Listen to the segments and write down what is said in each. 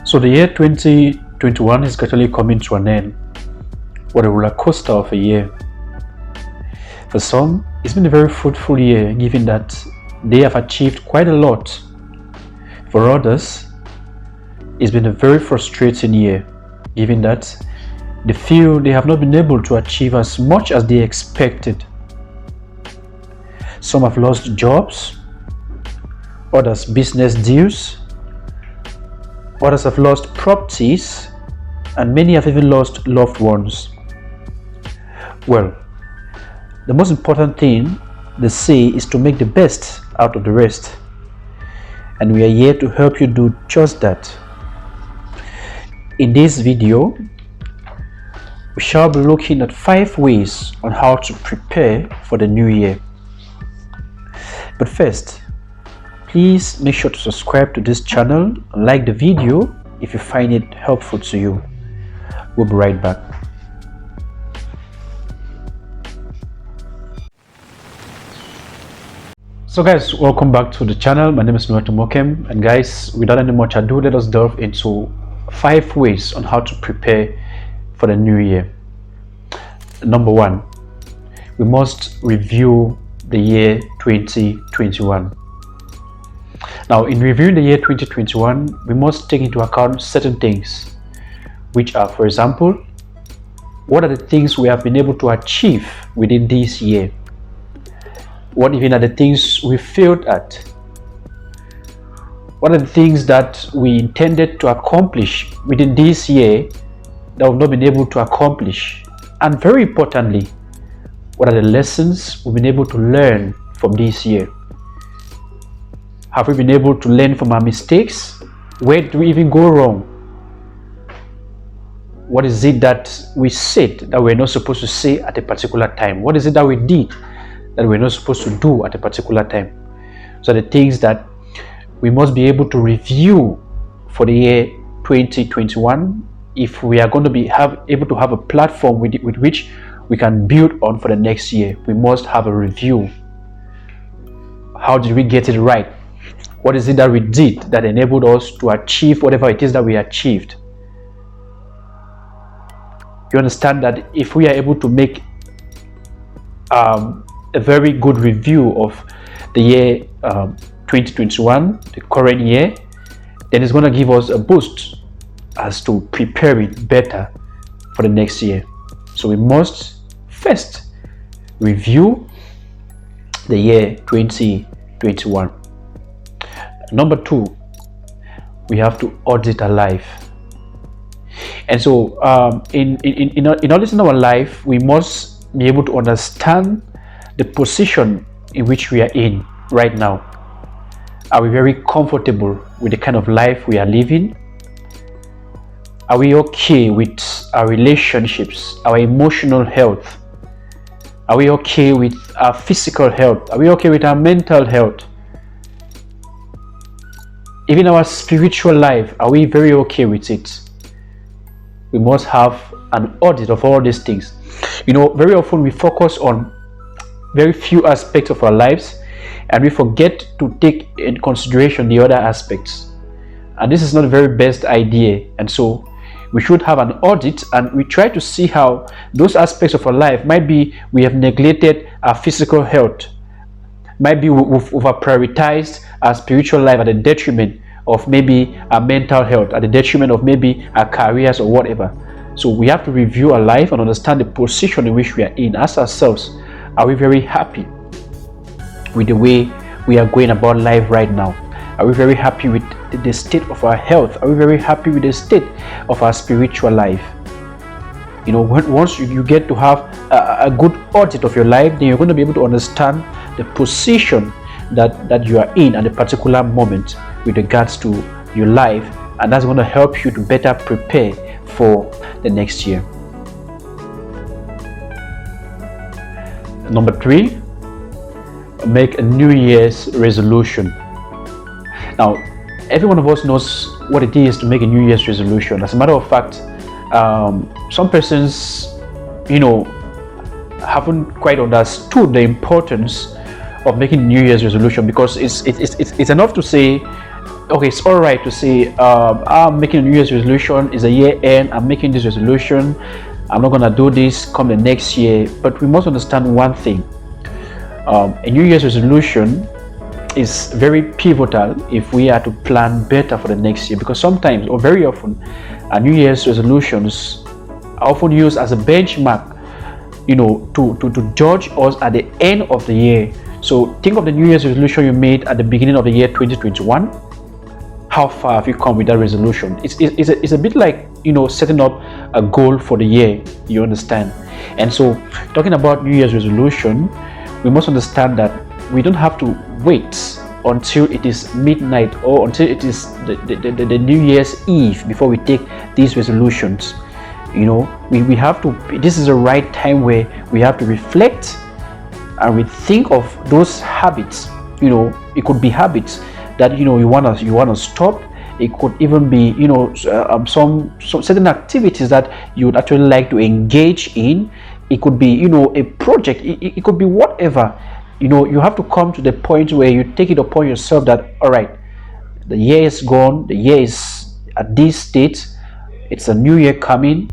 So the year 2021 is gradually coming to an end. What a roller coaster of a year. For some, it's been a very fruitful year, given that they have achieved quite a lot. For others, it's been a very frustrating year, given that they feel they have not been able to achieve as much as they expected. Some have lost jobs, others business deals, others have lost properties, and many have even lost loved ones. Well, the most important thing they say is to make the best out of the rest. And we are here to help you do just that. In this video, we shall be looking at 5 ways on how to prepare for the new year. But first, please make sure to subscribe to this channel and like the video if you find it helpful to you. We'll be right back. So guys, welcome back to the channel. My name is newyear'sresolutions, and guys, without any much ado, let us delve into 5 ways on how to prepare for the new year. Number 1, we must review the year 2021. Now, in reviewing the year 2021, we must take into account certain things, which are, for example, what are the things we have been able to achieve within this year? What even are the things we failed at? What are the things that we intended to accomplish within this year that we've not been able to accomplish? And very importantly, what are the lessons we've been able to learn from this year? Have we been able to learn from our mistakes? Where did we even go wrong? What is it that we said that we're not supposed to say at a particular time? What is it that we did that we're not supposed to do at a particular time? So the things that we must be able to review for the year 2021 if we are going to be able to have a platform with which we can build on for the next year. We must have a review. How did we get it right? What is it that we did that enabled us to achieve whatever it is that we achieved? You understand that if we are able to make a very good review of the year 2021, the current year, then it's going to give us a boost as to prepare it better for the next year. So we must first review the year 2021. Number 2, we have to audit our life. And so in all this in our life, we must be able to understand the position in which we are in right now. Are we very comfortable with the kind of life we are living? Are we okay with our relationships, our emotional health? Are we okay with our physical health? Are we okay with our mental health? Even our spiritual life, are we very okay with it? We must have an audit of all these things. You know, very often we focus on very few aspects of our lives and we forget to take in consideration the other aspects. And this is not the very best idea. And so we should have an audit and we try to see how those aspects of our life might be we have neglected our physical health. Might be we've prioritized our spiritual life at the detriment of maybe our mental health, at the detriment of maybe our careers or whatever. So we have to review our life and understand the position in which we are in. Ask ourselves, are we very happy with the way we are going about life right now? Are we very happy with the state of our health? Are we very happy with the state of our spiritual life? You know, once you get to have a good audit of your life, then you're going to be able to understand the position that you are in at a particular moment with regards to your life, and that's going to help you to better prepare for the next year. Number 3, make a New Year's resolution. Now, every one of us knows what it is to make a New Year's resolution. As a matter of fact, some persons, you know, haven't quite understood the importance of making New Year's resolution, because it's enough to say okay, it's all right to say I'm making a New Year's resolution. It's a year end. I'm making this resolution. I'm not gonna do this come the next year. But we must understand one thing. A New Year's resolution is very pivotal if we are to plan better for the next year, because sometimes or very often New Year's resolutions are often used as a benchmark, to judge us at the end of the year. So think of the New Year's resolution you made at the beginning of the year 2021. How far have you come with that resolution? It's a bit like setting up a goal for the year, you understand. And so talking about New Year's resolution, we must understand that we don't have to wait until it is midnight or until it is the New Year's Eve before we take these resolutions. We have to, this is the right time where we have to reflect and we think of those habits. It could be habits that you want to stop. It could even be some certain activities that you would actually like to engage in. It could be a project. It could be whatever. You have to come to the point where you take it upon yourself that, all right, the year is gone, the year is at this state, it's a new year coming,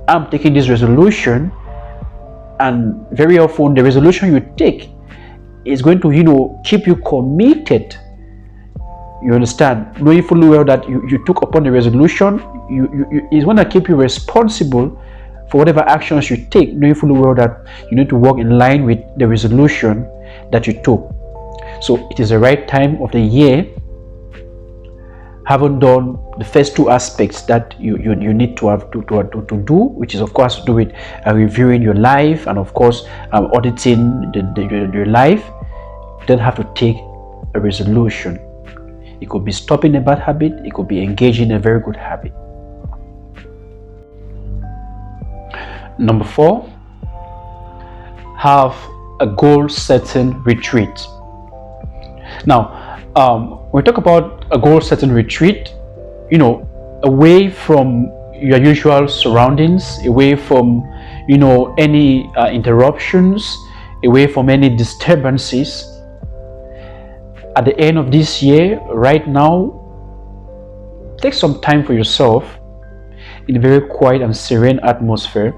I'm taking this resolution. And very often the resolution you take is going to keep you committed, you understand, knowing fully well that you took upon the resolution. It's going to keep you responsible for whatever actions you take, knowing fully well that you need to work in line with the resolution that you took. So it is the right time of the year, having done the first two aspects that you need to have to do, which is of course to do with reviewing your life and of course auditing your life. You don't have to take a resolution. It could be stopping a bad habit, it could be engaging in a very good habit. Number 4, have a goal setting retreat. Now, when we talk about a goal setting retreat, away from your usual surroundings, away from any interruptions, away from any disturbances. At the end of this year, right now, take some time for yourself in a very quiet and serene atmosphere.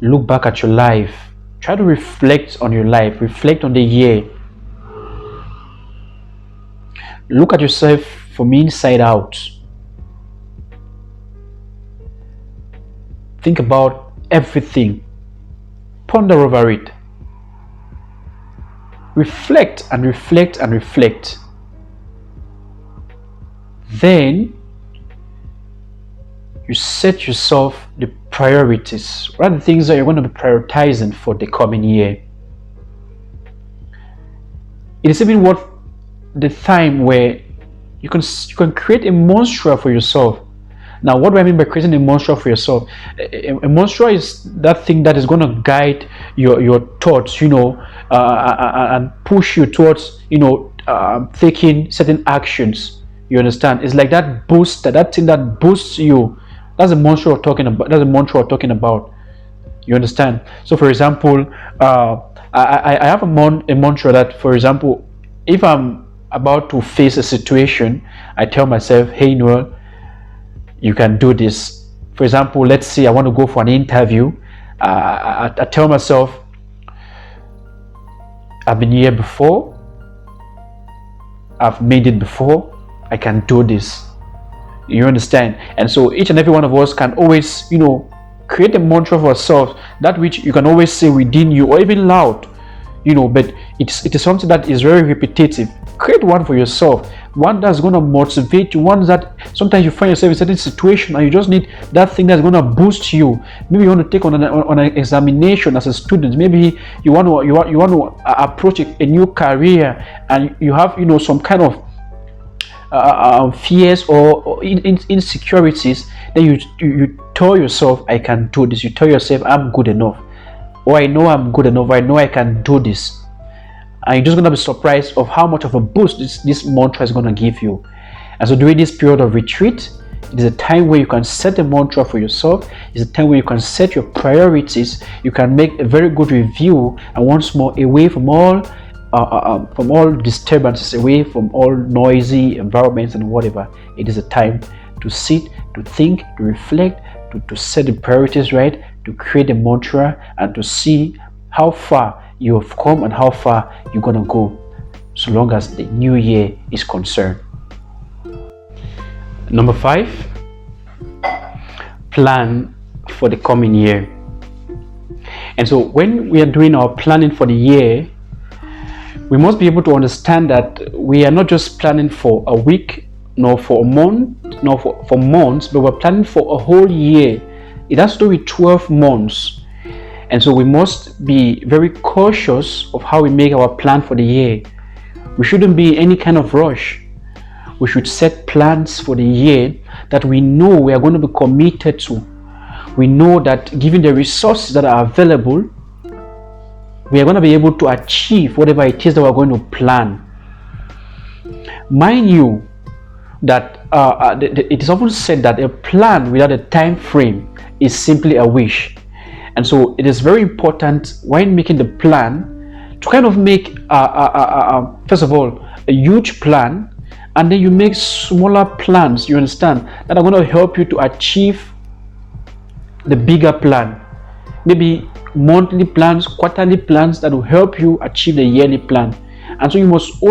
Look back at your life. Try to reflect on your life. Reflect on the year. Look at yourself from inside out. Think about everything. Ponder over it. Reflect and reflect and reflect. Then you set yourself the priorities. What are the things that you're going to be prioritizing for the coming year? It is even worth the time where you can create a mantra for yourself. Now, what do I mean by creating a mantra for yourself? A mantra is that thing that is going to guide your thoughts, and push you towards, taking certain actions. You understand? It's like that booster, that thing that boosts you. That's a mantra we're talking about. That's a mantra we're talking about. You understand? So, for example, I have a mantra that, for example, if I'm about to face a situation, I tell myself, hey Noel, you can do this. For example, let's say I want to go for an interview. I tell myself, I've been here before, I've made it before, I can do this. You understand? And so each and every one of us can always, create a mantra for ourselves, that which you can always say within you or even loud, but it is something that is very repetitive. Create one for yourself, one that's going to motivate you, one that sometimes you find yourself in a certain situation and you just need that thing that's going to boost you. Maybe you want to take on an examination as a student. Maybe you want to approach a new career and you have some kind of fears or insecurities. Then you tell yourself, I can do this. You tell yourself, I'm good enough, or I know I'm good enough, or I know I can do this. And you're just going to be surprised of how much of a boost this mantra is going to give you. And so during this period of retreat, it is a time where you can set a mantra for yourself. It's a time where you can set your priorities. You can make a very good review, and once more, away from all from all disturbances, away from all noisy environments and whatever. It is a time to sit, to think, to reflect, to set the priorities right, to create a mantra, and to see how far you have come and how far you're gonna go, so long as the new year is concerned. Number 5, plan for the coming year. And so when we are doing our planning for the year, we must be able to understand that we are not just planning for a week, nor for a month, nor for months, but we're planning for a whole year. It has to be 12 months. And so we must be very cautious of how we make our plan for the year. We shouldn't be in any kind of rush. We should set plans for the year that we know we are going to be committed to. We know that given the resources that are available, we are going to be able to achieve whatever it is that we're going to plan. Mind you that it is often said that a plan without a time frame is simply a wish. And so it is very important when making the plan to kind of make first of all a huge plan, and then you make smaller plans, you understand, that are going to help you to achieve the bigger plan. Maybe monthly plans, quarterly plans that will help you achieve the yearly plan. And so you must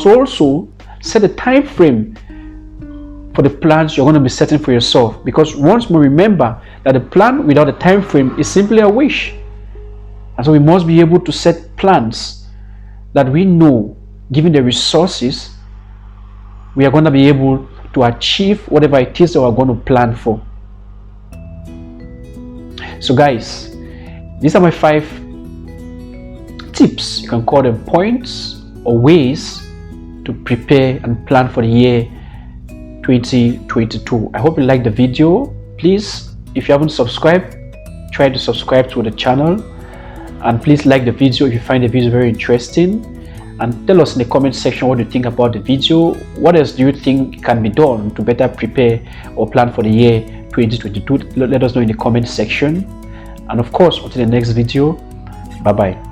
also set a time frame for the plans you're going to be setting for yourself, because once more, remember that a plan without a time frame is simply a wish. And so we must be able to set plans that we know, given the resources, we are going to be able to achieve whatever it is that we're going to plan for. So guys, these are my 5 tips, you can call them points or ways to prepare and plan for the year 2022. I hope you liked the video. Please, if you haven't subscribed, try to subscribe to the channel, and please like the video if you find the video very interesting, and tell us in the comment section what you think about the video. What else do you think can be done to better prepare or plan for the year 2022? Let us know in the comment section. And of course, until the next video, bye bye.